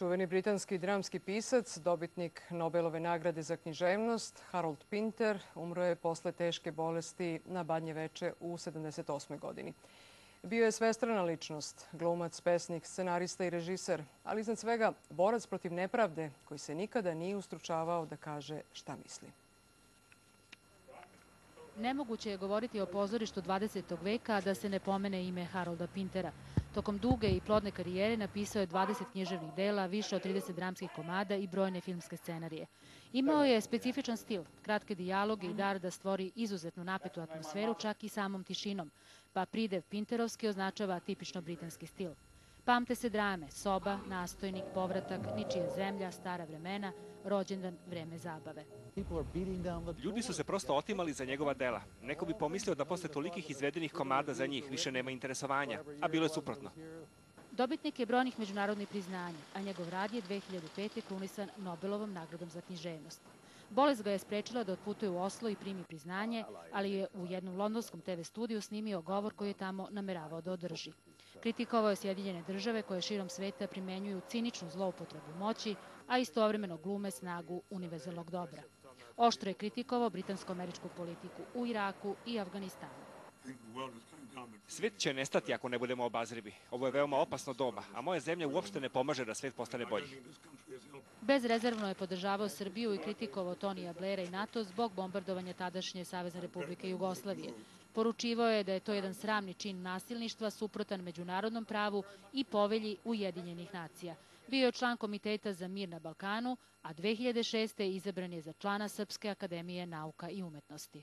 Čuveni britanski dramski pisac, dobitnik Nobelove nagrade za književnost, Harold Pinter, umro je posle teške bolesti na Badnje veče u 78. godini. Bio je svestrana ličnost, glumac, pesnik, scenarista i režiser, ali iznad svega borac protiv nepravde koji se nikada nije ustručavao da kaže šta misli. Nemoguće je govoriti o pozorištu 20. veka, a da se ne pomene ime Harolda Pintera. Tokom duge i plodne karijere napisao je 20 književnih dela, više od 30 dramskih komada i brojne filmske scenarije. Imao je specifičan stil, kratke dijaloge i dar da stvori izuzetnu napetu atmosferu, čak i samom tišinom, pa pridev Pinterovski označava tipično britanski stil. Pamte se drame, Soba, Nastojnik, Povratak, Ničija zemlja, Stara vremena, Rođendan, Vreme zabave. Ljudi su se prosto otimali za njegova dela. Neko bi pomislio da posle tolikih izvedenih komada za njih više nema interesovanja, a bilo je suprotno. Dobitnik je brojnih međunarodnih priznanja, a njegov rad je 2005. krunisan Nobelovom nagradom za književnost. Bolest ga je sprečila da otputuje u Oslo i primi priznanje, ali je u jednom londonskom TV studiju snimio govor koji je tamo nameravao da održi. Kritikovao je Sjedinjene države koje širom sveta primenjuju ciničnu zloupotrebu moći, a istovremeno glume snagu univerzalnog dobra. Oštro je kritikovao britansko-američku politiku u Iraku i Afganistanu. Svet će nestati ako ne budemo obazrivi. Ovo je veoma opasno doba, a moja zemlja uopšte ne pomaže da svet postane bolji. Bezrezervno je podržavao Srbiju i kritikovao Tonija Blaira i NATO zbog bombardovanja tadašnje Savezne Republike Jugoslavije. Poručivao je da je to jedan sramni čin nasilništva suprotan međunarodnom pravu i povelji Ujedinjenih nacija. Bio je član Komiteta za mir na Balkanu, a 2006. izabran je za člana Srpske akademije nauka i umetnosti.